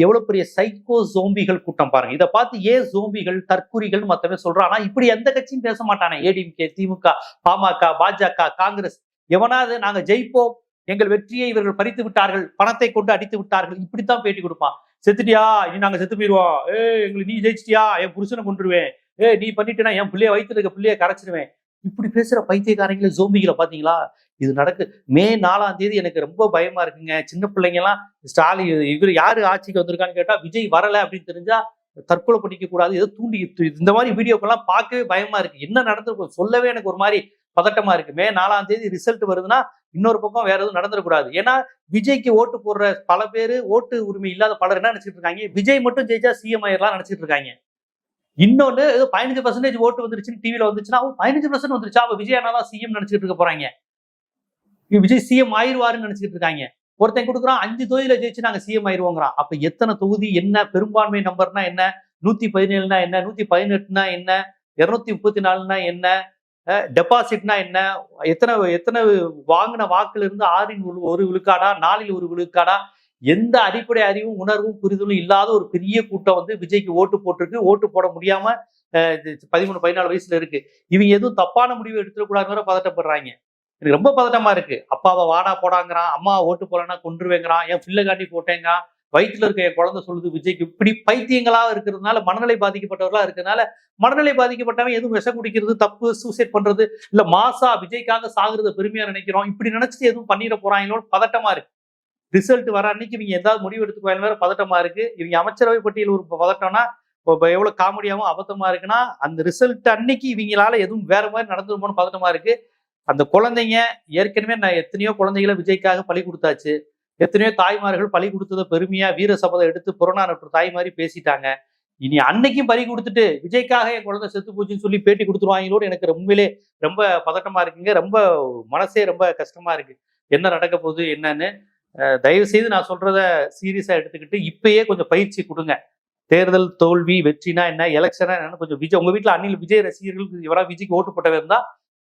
எவ்வளவு பெரிய சைக்கோ ஜோம்பிகள் கூட்டம் பாருங்க. இதை பார்த்து ஏன் ஜோம்பிகள் தற்குறிகள் மத்தவங்க சொல்றான். ஆனா இப்படி எந்த கட்சியும் பேச மாட்டானே. ஏடிஎம்கே, திமுக, பாமக, பாஜக, காங்கிரஸ் எவனாவது நாங்க ஜெயிப்போம், எங்கள் வெற்றியை இவர்கள் பறித்து விட்டார்கள், பணத்தை கொண்டு அடித்து விட்டார்கள், இப்படித்தான் பேட்டி கொடுப்பான். செத்துட்டியா, இனி நாங்க செத்து போயிடுவோம், எங்களுக்கு நீ ஜெயிச்சிட்டியா, என் புருஷனை கொண்டுருவேன், நீ பண்ணிட்டுனா என் பிள்ளைய வயிற்றுல இருக்க பிள்ளைய கரைச்சிருவேன். இப்படி பேசுற பைத்தியக்காரங்கள ஜோம்பிகளை பாத்தீங்களா? இது நடக்கு. மே 4ஆம் தேதி எனக்கு ரொம்ப பயமா இருக்குங்க. சின்ன பிள்ளைங்க எல்லாம் ஸ்டாலின் இவர் யாரு ஆட்சிக்கு வந்திருக்கான்னு கேட்டா விஜய் வரல அப்படின்னு தெரிஞ்சா தற்கொலை பண்ணிக்க கூடாது, ஏதோ தூண்டி இந்த மாதிரி வீடியோக்கெல்லாம் பார்க்கவே பயமா இருக்கு. என்ன நடந்திருக்கும் சொல்லவே எனக்கு ஒரு மாதிரி பதட்டமா இருக்கு. மே 4ஆம் தேதி ரிசல்ட் வருதுன்னா இன்னொரு பக்கம் வேற எதுவும் நடந்துடக்கூடாது. ஏன்னா விஜய்க்கு ஓட்டு போடுற பல பேரு, ஓட்டு உரிமை இல்லாத பலர் என்ன நினைச்சிட்டு இருக்காங்க, விஜய் மட்டும் ஜெயிச்சா சிஎம் ஆயிரலாம் நினைச்சிட்டு இருக்காங்க. இன்னொன்னு ஏதோ 15% ஓட்டு வந்துருச்சுன்னு டிவில வந்துச்சுன்னா 15% வந்துருச்சா அப்ப விஜய் ஆனாதான் சிஎம் நினைச்சிட்டு இருக்க போறாங்க. விஜய் சிஎம் ஆயிடுவாருன்னு நினைச்சிட்டு இருக்காங்க. ஒருத்தன் கொடுக்குறான் 5 தொகுதியில ஜெயிச்சு நாங்க சிஎம் ஆயிடுவோங்கிறான். அப்ப எத்தனை தொகுதி என்ன, பெரும்பான்மை நம்பர்னா என்ன, 117னா என்ன, 118னா என்ன, 234னா என்ன, டெபாசிட்னா என்ன, எத்தனை வாங்கின வாக்குல இருந்து 6ல் 1 விழுக்காடா, 4ல் 1 விழுக்காடா, எந்த அடிப்படை அறிவும் உணர்வும் புரிதலும் இல்லாத ஒரு பெரிய கூட்டம் வந்து விஜய்க்கு ஓட்டு போட்டிருக்கு. ஓட்டு போட முடியாம 13, 14 வயசுல இருக்கு. இவங்க எதுவும் தப்பான முடிவு எடுத்துடக்கூடாதுன்னு பதட்டப்படுறாங்க. எனக்கு ரொம்ப பதட்டமா இருக்கு. அப்பாவை வாடா போடாங்கிறான், அம்மா ஓட்டு போலன்னா கொன்றுவேங்கிறான், என் பிள்ளை காட்டி போட்டேங்க, வயிற்றுல இருக்க என் குழந்தை சொல்லுது விஜய்க்கு. இப்படி பைத்தியங்களா இருக்கிறதுனால, மனநிலை பாதிக்கப்பட்டவர்களா இருக்கிறதுனால, மனநிலை பாதிக்கப்பட்டவன் எதுவும் விஷம் குடிக்கிறது தப்பு, சூசைட் பண்றது இல்ல மாசா விஜய்க்காக சாகுறத பெருமையா நினைக்கிறோம், இப்படி நினைச்சிட்டு எதுவும் பண்ணிட போறாங்களோன்னு பதட்டமா இருக்கு. ரிசல்ட் வர அன்னைக்கு இவங்க ஏதாவது முடிவு எடுத்துக்குவாங்க வேற பதட்டமா இருக்கு. இவங்க அமைச்சரவை பட்டியல் ஒரு பதட்டம்னா எவ்வளவு காமெடியாவும் அபத்தமா இருக்குன்னா, அந்த ரிசல்ட் அன்னைக்கு இவங்களால எதுவும் வேற மாதிரி நடந்துருமோன்னு பதட்டமா இருக்கு. அந்த குழந்தைங்க ஏற்கனவே நான் எத்தனையோ குழந்தைகளை விஜய்க்காக பலி கொடுத்தாச்சு. எத்தனையோ தாய்மார்கள் பலி கொடுத்ததை பெருமையா வீர சபதம் எடுத்து புறநானூற்று தாய் மாதிரி பேசிட்டாங்க. இனி அன்னைக்கும் பலி கொடுத்துட்டு விஜய்க்காக என் குழந்தை செத்து போச்சுன்னு சொல்லி பேட்டி கொடுத்துருவாங்களோடு எனக்கு உண்மையிலே ரொம்ப பதட்டமா இருக்குங்க. ரொம்ப மனசே ரொம்ப கஷ்டமா இருக்கு. என்ன நடக்க போகுது என்னன்னு. தயவு செய்து நான் சொல்றத சீரியஸா எடுத்துக்கிட்டு இப்பயே கொஞ்சம் பயிற்சி கொடுங்க. தேர்தல் தோல்வி வெற்றினா என்ன, எலெக்ஷனா என்னன்னு கொஞ்சம் விஜய், உங்க வீட்டுல அணில் விஜய் ரசிகர்களுக்கு இவரா விஜய்க்கு ஓட்டு போட்டவே இருந்தா,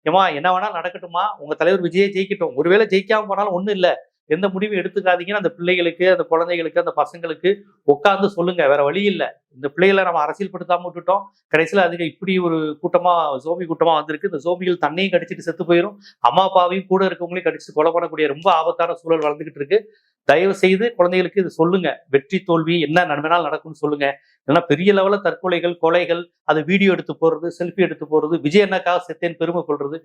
ஏமா என்ன வேணா நடக்கட்டுமா, உங்க தலைவர் விஜயே ஜெயிக்கட்டும், ஒருவேளை ஜெயிக்காம போனாலும் ஒண்ணும் இல்ல, எந்த முடிவும் எடுத்துக்காதீங்கன்னு அந்த பிள்ளைகளுக்கு, அந்த குழந்தைகளுக்கு, அந்த பசங்களுக்கு உட்கார்ந்து சொல்லுங்க. வேற வழி இல்லை. இந்த பிள்ளைகளை நம்ம அரசியல் படுத்தாம விட்டுட்டோம். கடைசியில அதுக்கு இப்படி ஒரு கூட்டமா ஜோம்பி கூட்டமா வந்திருக்கு. இந்த ஜோம்பிகள் தண்ணியும் கடிச்சிட்டு செத்து போயிடும், அம்மா அப்பாவையும் கூட இருக்கவங்களையும் கடிச்சிட்டு கொலை பண்ணக்கூடிய ரொம்ப ஆபத்தான சூழல் வளர்ந்துகிட்டு இருக்கு. தயவு செய்து குழந்தைகளுக்கு இது சொல்லுங்க. வெற்றி தோல்வி என்ன நன்மைனாலும் நடக்கும்னு சொல்லுங்க. இல்லைன்னா பெரிய லெவலில் தற்கொலைகள், கொலைகள், அதை வீடியோ எடுத்து போடுறது, செல்ஃபி எடுத்து போடுறது, விஜய் அண்ணாக்காக செத்தேன்னு பெருமை கொள்றது,